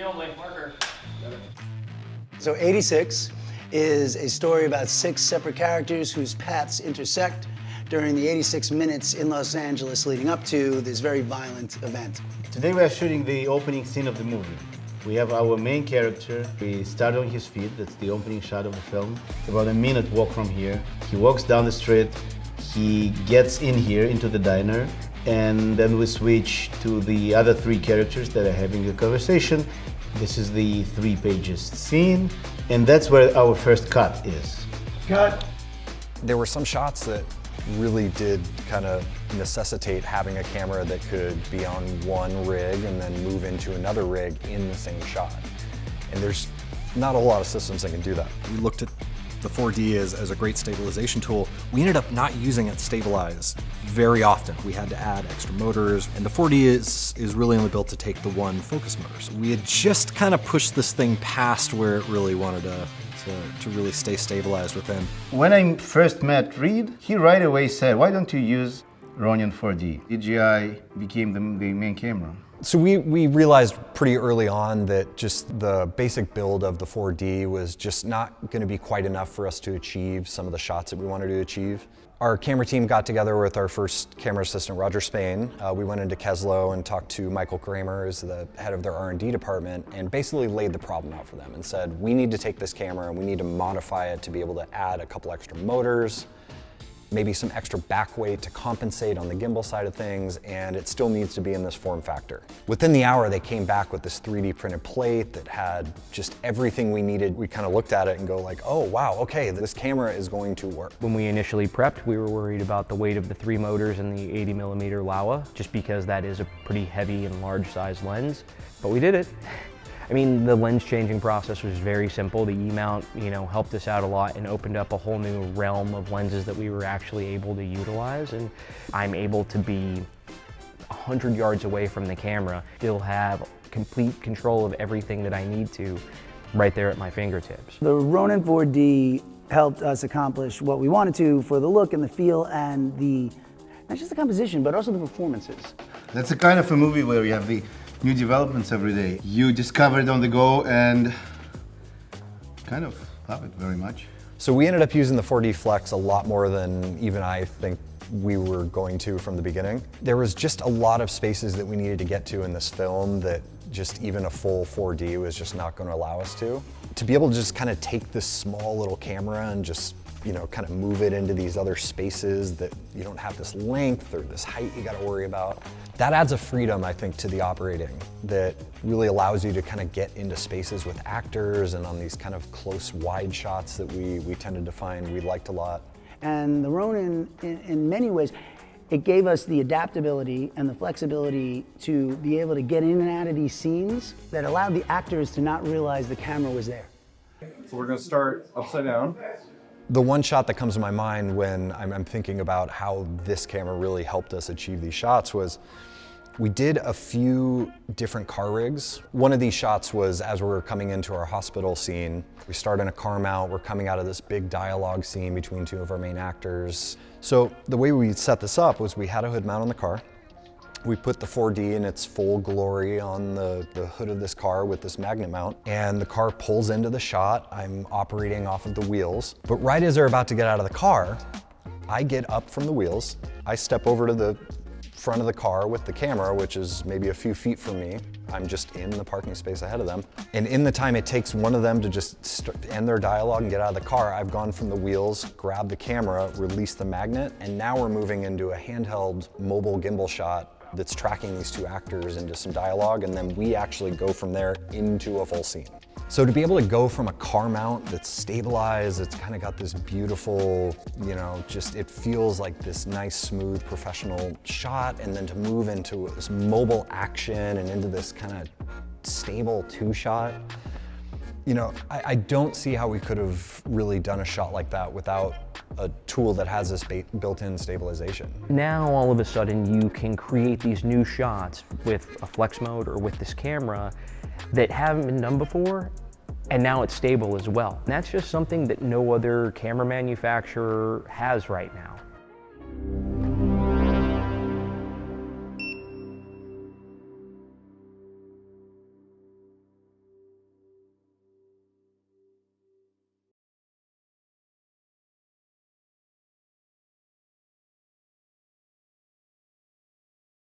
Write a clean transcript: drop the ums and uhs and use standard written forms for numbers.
Field length marker. So 86 is a story about 6 separate characters whose paths intersect during the 86 minutes in Los Angeles leading up to this very violent event. Today we are shooting the opening scene of the movie. We have our main character. We start on his feet. That's the opening shot of the film. About a minute walk from here. He walks down the street. He gets in here into the diner. And then we switch to the other 3 characters that are having a conversation. This is the 3 pages scene. And that's where our first cut is. Cut. There were some shots that really did kind of necessitate having a camera that could be on one rig and then move into another rig in the same shot. And there's not a lot of systems that can do that. We looked at the 4D as a great stabilization tool. We ended up not using it stabilized very often. We had to add extra motors, and the 4D is really only built to take the one focus motor. So we had just kind of pushed this thing past where it really wanted to really stay stabilized within. When I first met Reed, he right away said, why don't you use Ronin 4D? DJI became the main camera. So we realized pretty early on that just the basic build of the 4D was just not going to be quite enough for us to achieve some of the shots that we wanted to achieve. Our camera team got together with our first camera assistant, Roger Spain. We went into Keslow and talked to Michael Kramer, who's the head of their R&D department, and basically laid the problem out for them and said, we need to take this camera and we need to modify it to be able to add a couple extra motors, maybe some extra back weight to compensate on the gimbal side of things, and it still needs to be in this form factor. Within the hour, they came back with this 3D printed plate that had just everything we needed. We kind of looked at it and go like, oh wow, okay, this camera is going to work. When we initially prepped, we were worried about the weight of the 3 motors and the 80mm Laowa, just because that is a pretty heavy and large size lens, but we did it. I mean, the lens changing process was very simple. The E-mount, helped us out a lot and opened up a whole new realm of lenses that we were actually able to utilize. And I'm able to be 100 yards away from the camera, still have complete control of everything that I need to right there at my fingertips. The Ronin 4D helped us accomplish what we wanted to for the look and the feel and not just the composition, but also the performances. That's a kind of a movie where you have the new developments every day. You discover it on the go and kind of love it very much. So we ended up using the 4D Flex a lot more than even I think we were going to from the beginning. There was just a lot of spaces that we needed to get to in this film that just even a full 4D was just not going to allow us to. To be able to just kind of take this small little camera and just kind of move it into these other spaces that you don't have this length or this height you got to worry about. That adds a freedom, I think, to the operating that really allows you to kind of get into spaces with actors and on these kind of close, wide shots that we tended to find we liked a lot. And the Ronin, in many ways, it gave us the adaptability and the flexibility to be able to get in and out of these scenes that allowed the actors to not realize the camera was there. So we're going to start upside down. The one shot that comes to my mind when I'm thinking about how this camera really helped us achieve these shots was we did a few different car rigs. One of these shots was as we were coming into our hospital scene. We start in a car mount, we're coming out of this big dialogue scene between 2 of our main actors. So the way we set this up was we had a hood mount on the car. We put the 4D in its full glory on the hood of this car with this magnet mount, and the car pulls into the shot. I'm operating off of the wheels, but right as they're about to get out of the car, I get up from the wheels. I step over to the front of the car with the camera, which is maybe a few feet from me. I'm just in the parking space ahead of them. And in the time it takes one of them to just end their dialogue and get out of the car, I've gone from the wheels, grabbed the camera, released the magnet, and now we're moving into a handheld mobile gimbal shot that's tracking these 2 actors into some dialogue, and then we actually go from there into a full scene. So to be able to go from a car mount that's stabilized, it's kind of got this beautiful, it feels like this nice, smooth, professional shot, and then to move into this mobile action and into this kind of stable 2 shot, I don't see how we could have really done a shot like that without a tool that has this built-in stabilization. Now all of a sudden you can create these new shots with a flex mode or with this camera that haven't been done before, and now it's stable as well. And that's just something that no other camera manufacturer has right now.